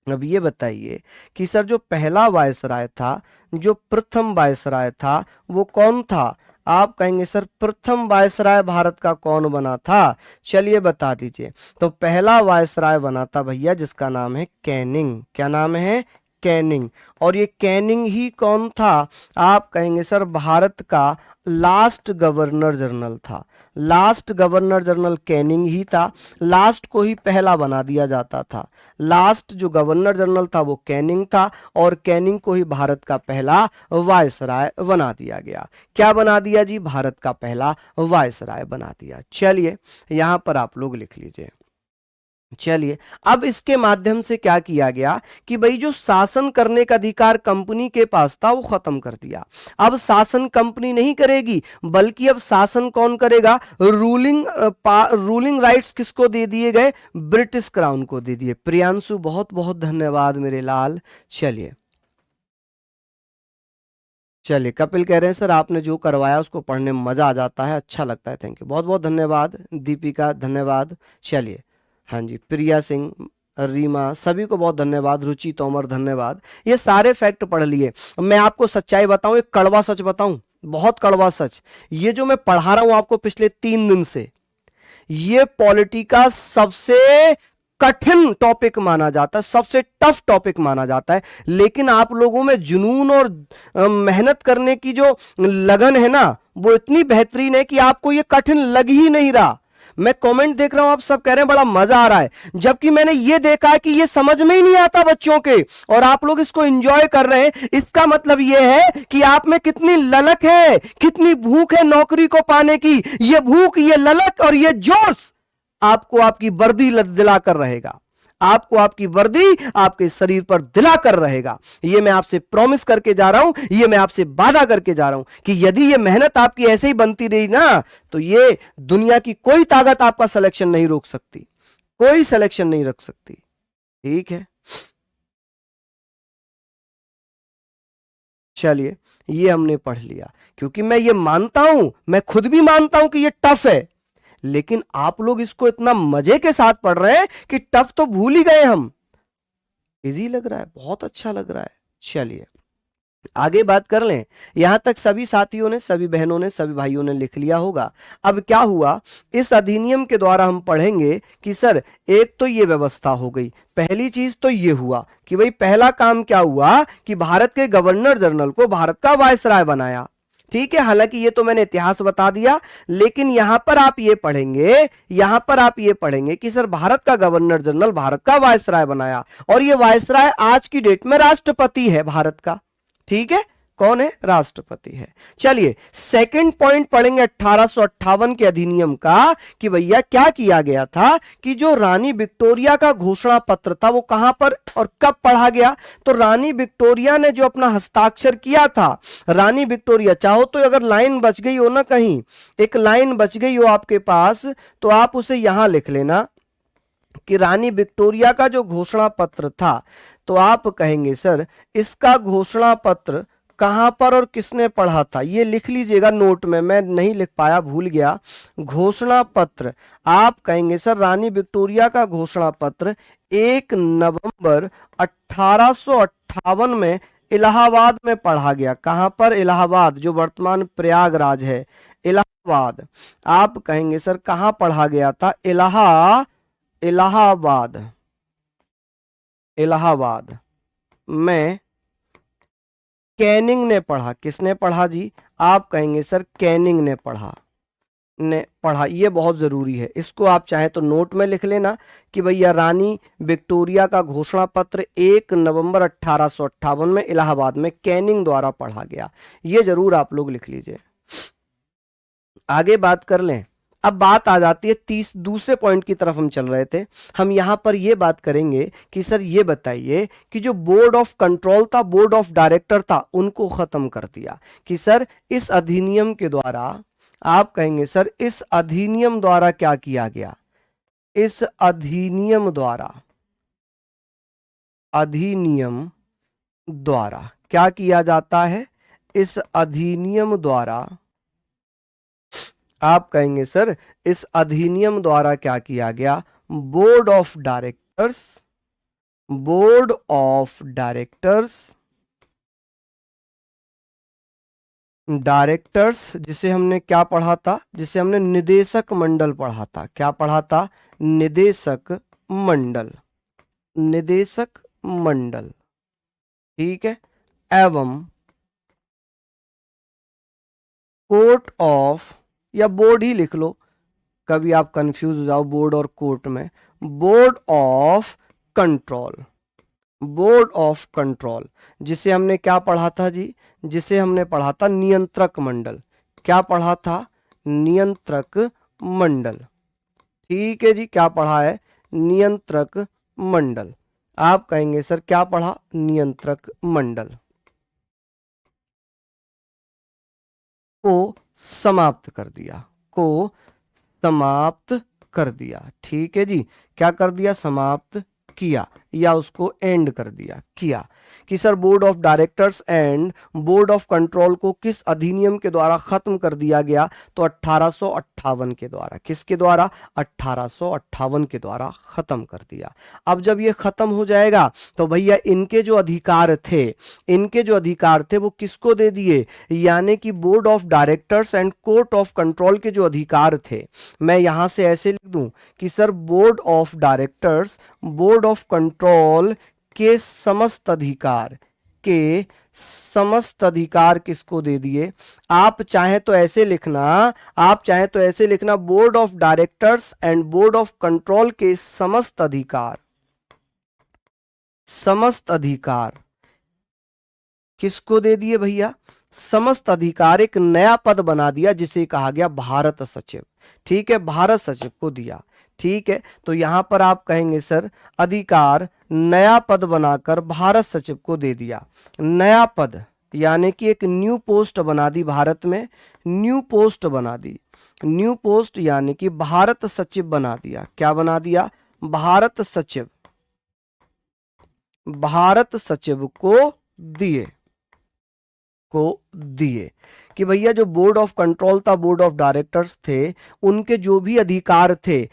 अब ये बताइए कि सर जो पहला वायसराय था, जो प्रथम वायसराय था, वो कौन था। आप कहेंगे सर प्रथम वायसराय भारत का कौन बना था, चलिए बता दीजिए। तो पहला वायसराय बना था भैया जिसका नाम है कैनिंग। क्या नाम है, कैनिंग। और ये कैनिंग ही कौन था, आप कहेंगे सर भारत का लास्ट गवर्नर जनरल था। लास्ट गवर्नर जनरल कैनिंग ही था। लास्ट को ही पहला बना दिया जाता था। लास्ट जो गवर्नर जनरल था वो कैनिंग था, और कैनिंग को ही भारत का पहला वायसराय बना दिया गया। क्या बना दिया जी, भारत का पहला वायसराय बना दिया। चलिए यहां पर आप लोग लिख लीजिए। चलिए, अब इसके माध्यम से क्या किया गया कि भाई जो शासन करने का अधिकार कंपनी के पास था वो खत्म कर दिया। अब शासन कंपनी नहीं करेगी, बल्कि अब शासन कौन करेगा, रूलिंग राइट्स किसको दे दिए गए, ब्रिटिश क्राउन को दे दिए। प्रियांशु बहुत बहुत धन्यवाद मेरे लाल। चलिए कपिल कह रहे हैं सर आपने जो करवाया उसको पढ़ने में मजा आ जाता है, अच्छा लगता है, थैंक यू, बहुत बहुत धन्यवाद। दीपिका धन्यवाद। चलिए, हाँ जी, प्रिया सिंह, रीमा, सभी को बहुत धन्यवाद। रुचि तोमर धन्यवाद। ये सारे फैक्ट पढ़ लिए। मैं आपको सच्चाई बताऊं, एक कड़वा सच बताऊं, बहुत कड़वा सच। ये जो मैं पढ़ा रहा हूं आपको पिछले 3 दिन से, ये पॉलिटी का सबसे कठिन टॉपिक माना जाता है, सबसे टफ टॉपिक माना जाता है। लेकिन आप लोगों में जुनून और मेहनत करने की जो लगन है ना, वो इतनी बेहतरीन है कि आपको ये कठिन लग ही नहीं रहा। मैं कमेंट देख रहा हूं, आप सब कह रहे हैं बड़ा मजा आ रहा है, जबकि मैंने ये देखा है कि ये समझ में ही नहीं आता बच्चों के, और आप लोग इसको एंजॉय कर रहे हैं। इसका मतलब ये है कि आप में कितनी ललक है, कितनी भूख है नौकरी को पाने की। ये भूख, ये ललक और ये जोश आपको आपकी वर्दी दिलाकर रहेगा। आपको आपकी वर्दी आपके शरीर पर दिलाकर रहेगा। ये मैं आपसे प्रॉमिस करके जा रहा हूं, ये मैं आपसे वादा करके जा रहा हूं कि यदि ये मेहनत आपकी ऐसे ही बनती रही ना, तो ये दुनिया की कोई ताकत आपका सिलेक्शन नहीं रोक सकती, कोई सिलेक्शन नहीं रख सकती। ठीक है, चलिए ये हमने पढ़ लिया। क्योंकि मैं ये मानता हूं, मैं खुद भी मानता हूं कि ये टफ है, लेकिन आप लोग इसको इतना मजे के साथ पढ़ रहे हैं कि टफ तो भूल ही गए हम। इजी लग रहा है, बहुत अच्छा लग रहा है। चलिए आगे बात कर लें। यहां तक सभी साथियों ने, सभी बहनों ने, सभी भाइयों ने लिख लिया होगा। अब क्या हुआ, इस अधिनियम के द्वारा हम पढ़ेंगे कि सर एक तो ये व्यवस्था हो गई। पहली चीज तो ये हुआ कि भाई पहला काम क्या हुआ कि भारत के गवर्नर जनरल को भारत का वायसराय बनाया। ठीक है, हालांकि ये तो मैंने इतिहास बता दिया, लेकिन यहां पर आप ये पढ़ेंगे, यहां पर आप ये पढ़ेंगे कि सर भारत का गवर्नर जनरल भारत का वायसराय बनाया, और ये वायसराय आज की डेट में राष्ट्रपति है भारत का। ठीक है, कौन है? राष्ट्रपति है। चलिए सेकंड पॉइंट पढ़ेंगे 1858 के अधिनियम का कि भैया क्या किया गया था कि जो रानी विक्टोरिया का घोषणा पत्र था वो कहां पर और कब पढ़ा गया। तो रानी विक्टोरिया ने जो अपना हस्ताक्षर किया था, रानी विक्टोरिया, चाहो तो अगर लाइन बच गई हो ना, कहीं एक लाइन बच गई हो आपके पास, तो आप उसे यहां लिख लेना कि रानी विक्टोरिया का जो घोषणा पत्र था, तो आप कहेंगे सर इसका घोषणा पत्र कहां पर और किसने पढ़ा था। ये लिख लीजिएगा नोट में, मैं नहीं लिख पाया, भूल गया। घोषणा पत्र आप कहेंगे सर रानी विक्टोरिया का घोषणा पत्र 1 नवंबर 1858 में इलाहाबाद में पढ़ा गया। कहां पर? इलाहाबाद, जो वर्तमान प्रयागराज है, इलाहाबाद। आप कहेंगे सर कहां पढ़ा गया था? इलाहाबाद, इलाहाबाद में कैनिंग ने पढ़ा। किसने पढ़ा जी? आप कहेंगे सर कैनिंग ने पढ़ा। ये बहुत जरूरी है, इसको आप चाहे तो नोट में लिख लेना कि भैया रानी विक्टोरिया का घोषणा पत्र 1 नवंबर 1858 में इलाहाबाद में कैनिंग द्वारा पढ़ा गया। ये जरूर आप लोग लिख लीजिए। आगे बात कर लें। अब बात आ जाती है दूसरे पॉइंट की तरफ हम चल रहे थे। हम यहां पर यह बात करेंगे कि सर ये बताइए कि जो बोर्ड ऑफ कंट्रोल था, बोर्ड ऑफ डायरेक्टर था, उनको खत्म कर दिया। कि सर इस अधिनियम के द्वारा, आप कहेंगे सर इस अधिनियम द्वारा क्या किया गया? इस अधिनियम द्वारा क्या किया जाता है? इस अधिनियम द्वारा, आप कहेंगे सर इस अधिनियम द्वारा क्या किया गया? बोर्ड ऑफ डायरेक्टर्स, जिसे हमने क्या पढ़ा था? जिसे हमने निदेशक मंडल पढ़ा था। क्या पढ़ा था? निदेशक मंडल, ठीक है। एवं कोर्ट ऑफ, या बोर्ड ही लिख लो, कभी आप कंफ्यूज हो जाओ बोर्ड और कोर्ट में, बोर्ड ऑफ कंट्रोल, जिसे हमने क्या पढ़ा था जी? जिसे हमने पढ़ा था नियंत्रक मंडल। क्या पढ़ा था? नियंत्रक मंडल, ठीक है जी। क्या पढ़ा है? नियंत्रक मंडल। आप कहेंगे सर क्या पढ़ा? नियंत्रक मंडल को समाप्त कर दिया, ठीक है जी। क्या कर दिया? समाप्त किया, या उसको एंड कर दिया, किया। कि sir board of directors and board of control को किस अधिनियम के द्वारा खत्म कर दिया गया? तो 1858 के द्वारा। किसके द्वारा? 1858 के द्वारा खत्म कर दिया। अब जब ये खत्म हो जाएगा तो भैया इनके जो अधिकार थे वो किसको दे दिए? यानी कि board of directors and court of control के जो अधिकार थे, मैं यहां से ऐसे लिख दूं कि sir board of directors, board of control के समस्त अधिकार किसको दे दिए? आप चाहे तो ऐसे लिखना, board of directors and board of control के समस्त अधिकार किसको दे दिए भैया? समस्त अधिकार एक नया पद बना दिया जिसे कहा गया भारत सचिव, ठीक है, भारत सचिव को दिया, ठीक है। तो यहां पर आप कहेंगे सर अधिकार नया पद बनाकर भारत सचिव को दे दिया। नया पद यानी कि एक न्यू पोस्ट बना दी भारत में, न्यू पोस्ट यानी कि भारत सचिव बना दिया। क्या बना दिया? भारत सचिव को दिए कि भैया जो बोर्ड ऑफ कंट्रोल था, बोर्ड ऑफ डायरेक्टर्स थे, उनके जो भी अधिकार थे,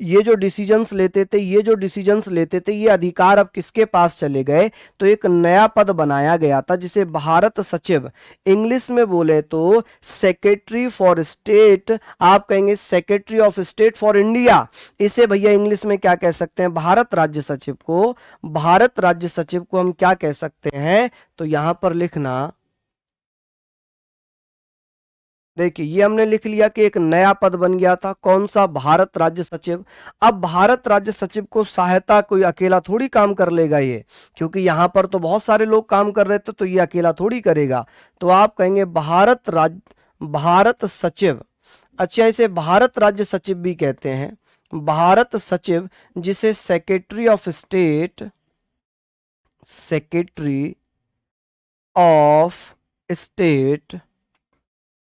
ये जो डिसीजंस लेते थे, ये अधिकार अब किसके पास चले गए? तो एक नया पद बनाया गया था जिसे भारत सचिव, इंग्लिश में बोले तो सेक्रेटरी फॉर स्टेट, आप कहेंगे secretary of state for India. इसे भैया इंग्लिश में क्या कह सकते हैं? भारत राज्य सचिव को हम क्या कह सकते हैं? तो यहां पर लिखना देखिए ये हमने लिख लिया कि एक नया पद बन गया था, कौन सा, भारत राज्य सचिव। अब भारत राज्य सचिव को सहायता कोई अकेला थोड़ी काम कर लेगा ये, क्योंकि यहां पर तो बहुत सारे लोग काम कर रहे थे, तो ये अकेला थोड़ी करेगा। तो आप कहेंगे भारत सचिव। अच्छा, इसे भारत राज्य सचिव भी कहते हैं, भारत सचिव, जिसे secretary of state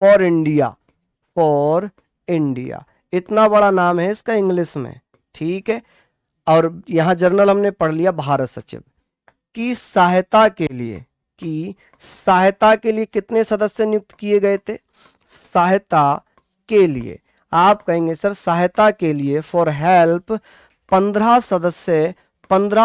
for India, इतना बड़ा नाम है इसका इंग्लिश में, ठीक है। और यहां जर्नल हमने पढ़ लिया भारत सचिव की सहायता के लिए कितने सदस्य नियुक्त किए गए थे, सहायता के लिए आप कहेंगे सर सहायता के लिए फॉर हेल्प 15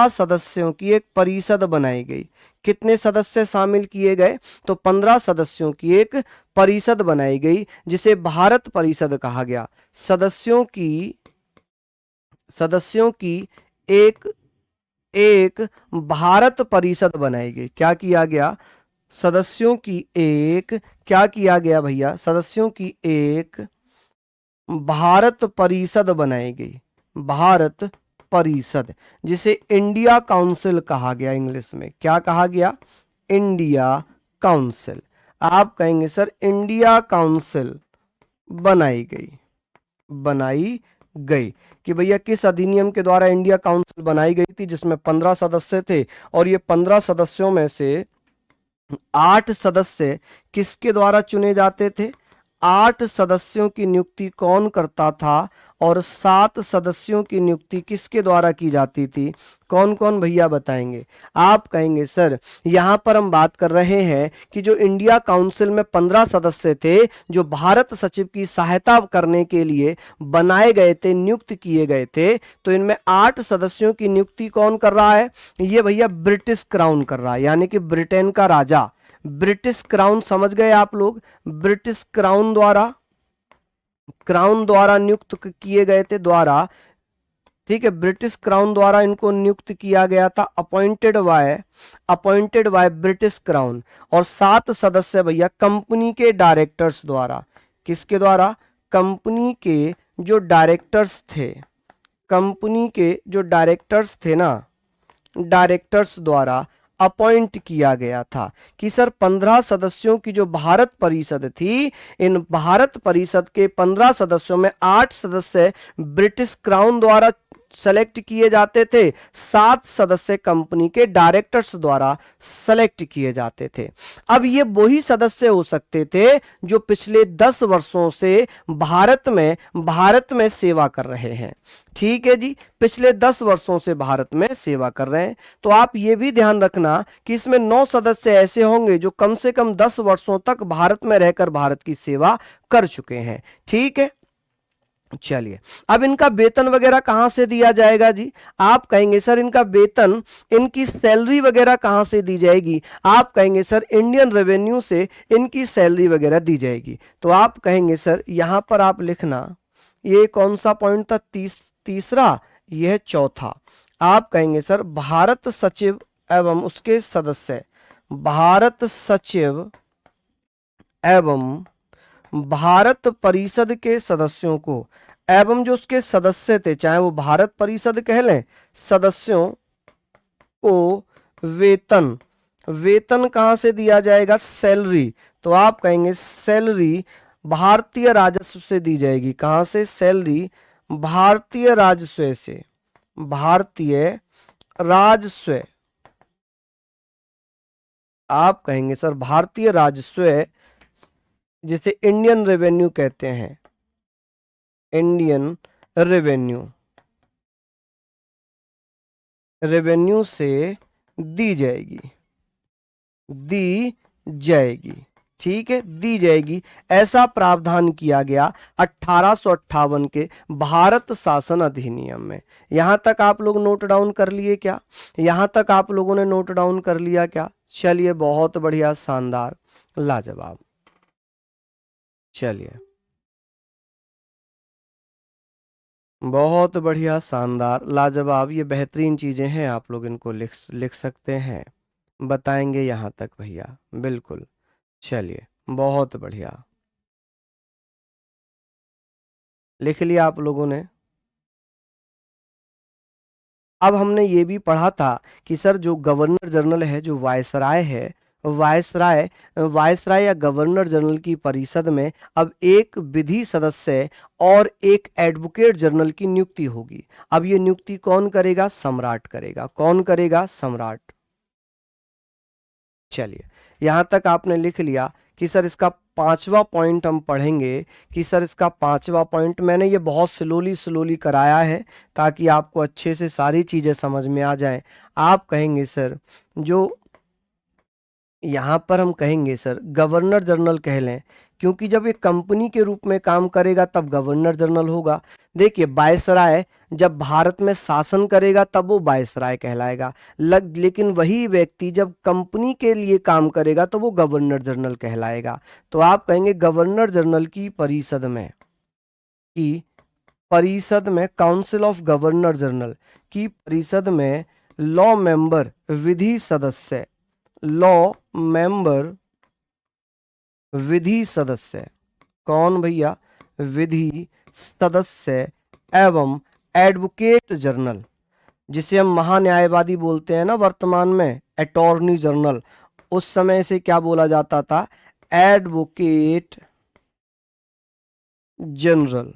सदस्यों की एक परिषद बनाई गई। कितने सदस्य शामिल किए गए, तो 15 सदस्यों की एक परिषद बनाई गई, जिसे भारत परिषद कहा गया। सदस्यों की एक भारत परिषद बनाई गई। क्या किया गया, सदस्यों की एक, क्या किया गया भैया, सदस्यों की एक भारत परिषद बनाई गई, भारत परिषद, जिसे इंडिया काउंसिल कहा गया। इंग्लिश में क्या कहा गया, इंडिया काउंसिल। आप कहेंगे सर इंडिया काउंसिल बनाई गई कि भैया किस अधिनियम के द्वारा इंडिया काउंसिल बनाई गई थी, जिसमें 15 सदस्य थे, और ये 15 सदस्यों में से 8 सदस्य किसके द्वारा चुने जाते थे, 8 सदस्यों की नियुक्ति कौन करता था, और 7 सदस्यों की नियुक्ति किसके द्वारा की जाती थी, कौन कौन भैया बताएंगे। आप कहेंगे सर यहां पर हम बात कर रहे हैं कि जो इंडिया काउंसिल में 15 सदस्य थे, जो भारत सचिव की सहायता करने के लिए बनाए गए थे, नियुक्त किए गए थे, तो इनमें 8 सदस्यों की नियुक्ति कौन कर रहा है, ये भैया ब्रिटिश क्राउन कर रहा है, यानी कि ब्रिटेन का राजा। ब्रिटिश क्राउन समझ गए आप लोग, ब्रिटिश क्राउन द्वारा नियुक्त किए गए थे, ठीक है, ब्रिटिश क्राउन द्वारा इनको नियुक्त किया गया था, अपॉइंटेड बाय ब्रिटिश क्राउन। और 7 सदस्य भैया कंपनी के डायरेक्टर्स द्वारा, किसके द्वारा, कंपनी के जो डायरेक्टर्स थे ना, डायरेक्टर्स द्वारा अपॉइंट किया गया था कि सर 15 सदस्यों की जो भारत परिषद थी, इन भारत परिषद के 15 सदस्यों में 8 सदस्य ब्रिटिश क्राउन द्वारा सेलेक्ट किए जाते थे, 7 सदस्य कंपनी के डायरेक्टर्स द्वारा सेलेक्ट किए जाते थे। अब ये वही सदस्य हो सकते थे जो पिछले 10 वर्षों से भारत में सेवा कर रहे हैं, ठीक है जी, पिछले 10 वर्षों से भारत में सेवा कर रहे हैं। तो आप ये भी ध्यान रखना कि इसमें 9 सदस्य ऐसे होंगे जो कम से कम 10 वर्षों तक भारत में रहकर भारत की सेवा कर चुके हैं, ठीक है। चलिए, अब इनका वेतन वगैरह कहां से दिया जाएगा जी, आप कहेंगे सर इनका वेतन, इनकी सैलरी वगैरह कहां से दी जाएगी, आप कहेंगे सर इंडियन रेवेन्यू से इनकी सैलरी वगैरह दी जाएगी। तो आप कहेंगे सर यहां पर आप लिखना, ये कौन सा पॉइंट था, तीसरा, यह चौथा। आप कहेंगे सर भारत सचिव एवं उसके सदस्य, भारत सचिव एवं भारत परिषद के सदस्यों को, एवं जो उसके सदस्य थे, चाहे वो भारत परिषद कह लें, सदस्यों को वेतन कहां से दिया जाएगा, सैलरी। तो आप कहेंगे सैलरी भारतीय राजस्व से दी जाएगी, कहां से, सैलरी भारतीय राजस्व से, भारतीय राजस्व। आप कहेंगे सर भारतीय राजस्व, जिसे इंडियन रेवेन्यू कहते हैं, इंडियन रेवेन्यू से दी जाएगी, ठीक है, दी जाएगी। ऐसा प्रावधान किया गया 1858 के भारत शासन अधिनियम में। यहां तक आप लोग नोट डाउन कर लिए क्या, यहां तक आप लोगों ने नोट डाउन कर लिया क्या, चलिए बहुत बढ़िया, शानदार, लाजवाब। चलिए बहुत बढ़िया, शानदार, लाजवाब, ये बेहतरीन चीजें हैं, आप लोग इनको लिख सकते हैं, बताएंगे यहां तक भैया, बिल्कुल। चलिए बहुत बढ़िया। लिख लिया आप लोगों ने। अब हमने ये भी पढ़ा था कि सर जो गवर्नर जनरल है, जो वायसराय है, वायसराय वायसराय या गवर्नर जनरल की परिषद में अब एक विधि सदस्य और एक एडवोकेट जनरल की नियुक्ति होगी। अब ये नियुक्ति कौन करेगा? सम्राट करेगा। कौन करेगा? सम्राट। चलिए, यहां तक आपने लिख लिया कि सर इसका पांचवा पॉइंट हम पढ़ेंगे कि सर इसका पांचवा पॉइंट, मैंने ये बहुत स्लोली स्लोली कराया है ताकि आपको अच्छे से सारी चीजें समझ में आ जाए। आप कहेंगे सर, जो यहाँ पर हम कहेंगे सर गवर्नर जनरल कह लें, क्योंकि जब ये कंपनी के रूप में काम करेगा तब गवर्नर जनरल होगा। देखिए, वायसराय जब भारत में शासन करेगा तब वो वायसराय कहलाएगा। लेकिन वही व्यक्ति जब कंपनी के लिए काम करेगा तो वो गवर्नर जनरल कहलाएगा। तो आप कहेंगे गवर्नर जनरल की परिषद में काउंसिल ऑफ गवर्नर जनरल की परिषद में लॉ मेंबर, विधि सदस्य, लॉ मेंबर, विधि सदस्य, कौन भैया? विधि सदस्य एवं एडवोकेट जनरल, जिसे हम महान्यायवादी बोलते हैं ना वर्तमान में, अटॉर्नी जनरल, उस समय से क्या बोला जाता था? Advocate general.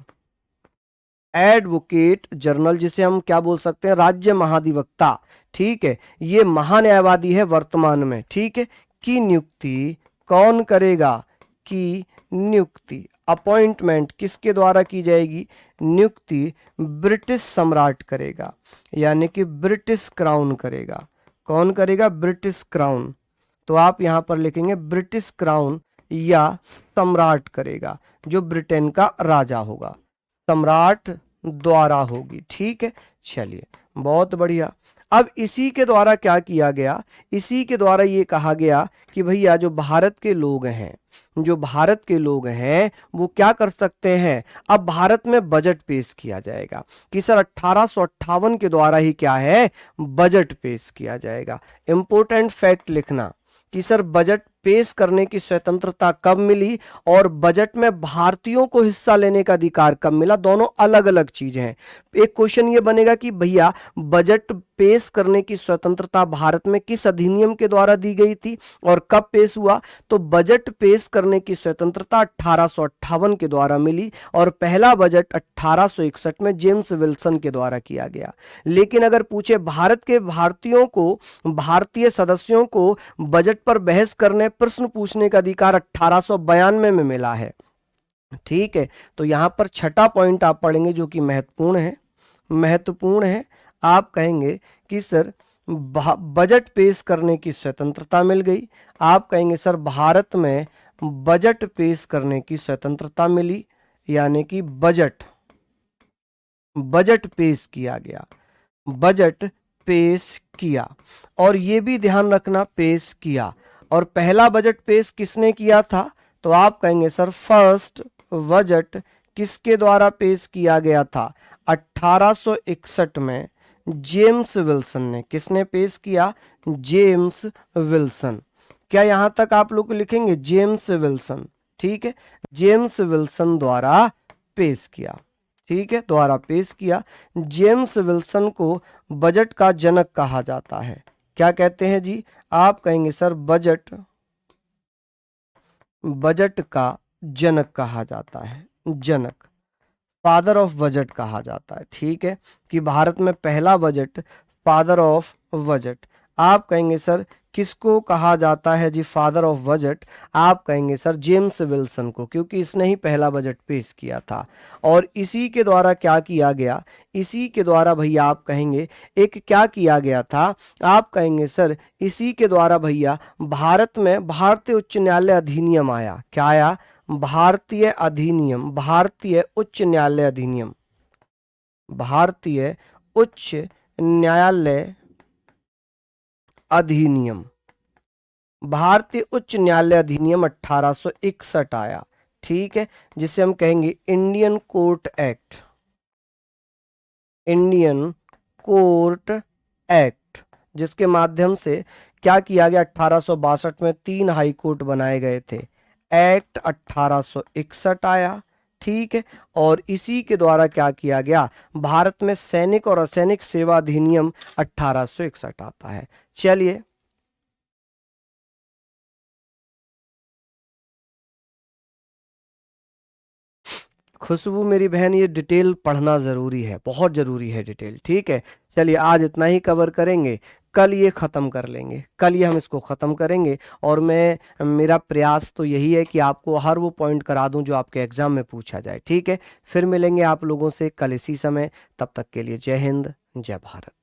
एडवोकेट जनरल जिसे हम क्या बोल सकते हैं? राज्य महाधिवक्ता। ठीक है, ये महान्यायवादी है वर्तमान में। ठीक है, की नियुक्ति कौन करेगा? की नियुक्ति, अपॉइंटमेंट किसके द्वारा की जाएगी? नियुक्ति ब्रिटिश सम्राट करेगा, यानी कि ब्रिटिश क्राउन करेगा। कौन करेगा? British crown. तो आप यहां पर लिखेंगे ब्रिटिश क्राउन या सम्राट करेगा, जो ब्रिटेन का राजा होगा, सम्राट द्वारा होगी। ठीक है, चलिए बहुत बढ़िया। अब इसी के द्वारा क्या किया गया? इसी के द्वारा ये कहा गया कि भैया जो भारत के लोग हैं, जो भारत के लोग हैं वो क्या कर सकते हैं? अब भारत में बजट पेश किया जाएगा कि सर 1858 के द्वारा ही क्या है? बजट पेश किया जाएगा। इंपॉर्टेंट फैक्ट लिखना कि सर बजट पेश करने की स्वतंत्रता कब मिली और बजट में भारतीयों को हिस्सा लेने का अधिकार कब मिला, दोनों अलग अलग चीजें हैं। एक क्वेश्चन ये बनेगा कि भैया बजट पेश करने की स्वतंत्रता भारत में किस अधिनियम के द्वारा दी गई थी और कब पेश हुआ? तो बजट पेश करने की स्वतंत्रता 1858 के द्वारा मिली और पहला बजट 1861 में जेम्स विल्सन के द्वारा किया गया। लेकिन अगर पूछे भारत के भारतीयों को, भारतीय सदस्यों को बजट पर बहस करने, प्रश्न पूछने का अधिकार 1892 में मिला है। ठीक है, तो यहां पर छठा पॉइंट आप पढ़ेंगे जो कि महत्वपूर्ण है। आप कहेंगे कि सर बजट पेश करने की स्वतंत्रता मिल गई। आप कहेंगे सर भारत में बजट पेश करने की स्वतंत्रता मिली, यानी कि बजट पेश किया गया, बजट पेश किया। और ये भी ध्यान रखना, पेश किया। और पहला बजट पेश किसने किया था? तो आप कहेंगे सर फर्स्ट बजट किसके द्वारा पेश किया गया था? 1861 में जेम्स विल्सन ने। किसने पेश किया? James Wilson. क्या यहां तक आप लोग लिखेंगे? James Wilson. ठीक है, जेम्स विल्सन द्वारा पेश किया। ठीक है, द्वारा पेश किया। जेम्स विल्सन को बजट का जनक कहा जाता है। क्या कहते हैं जी? आप कहेंगे सर बजट का जनक कहा जाता है, जनक, फादर ऑफ बजट कहा जाता है। ठीक है, कि भारत में पहला बजट, फादर ऑफ बजट। आप कहेंगे सर किसको कहा जाता है जी फादर ऑफ बजट? आप कहेंगे सर जेम्स विल्सन को, क्योंकि इसने ही पहला बजट पेश किया था। और इसी के द्वारा क्या किया गया? इसी के द्वारा भैया आप कहेंगे एक क्या किया गया था? आप कहेंगे सर इसी के द्वारा भैया भारत में भारतीय उच्च न्यायालय अधिनियम आया। क्या आया? भारतीय अधिनियम, भारतीय उच्च न्यायालय अधिनियम, भारतीय उच्च न्यायालय अधिनियम, भारतीय उच्च न्यायालय अधिनियम 1861 आया। ठीक है, जिसे हम कहेंगे Indian court act, Indian court act, जिसके माध्यम से क्या किया गया? 1862 में 3 हाई कोर्ट बनाए गए थे। एक्ट 1861 आया। ठीक है। और इसी के द्वारा क्या किया गया, भारत में सैनिक और असैनिक सेवा अधिनियम 1861 आता है। चलिए, खुशबू मेरी बहन, ये डिटेल पढ़ना ज़रूरी है, बहुत ज़रूरी है डिटेल, ठीक है। चलिए, आज इतना ही कवर करेंगे, कल ये ख़त्म कर लेंगे, कल ये हम इसको ख़त्म करेंगे। और मेरा प्रयास तो यही है कि आपको हर वो पॉइंट करा दूं जो आपके एग्ज़ाम में पूछा जाए, ठीक है। फिर मिलेंगे आप लोगों से कल इसी समय, तब तक के लिए जय हिंद, जय भारत।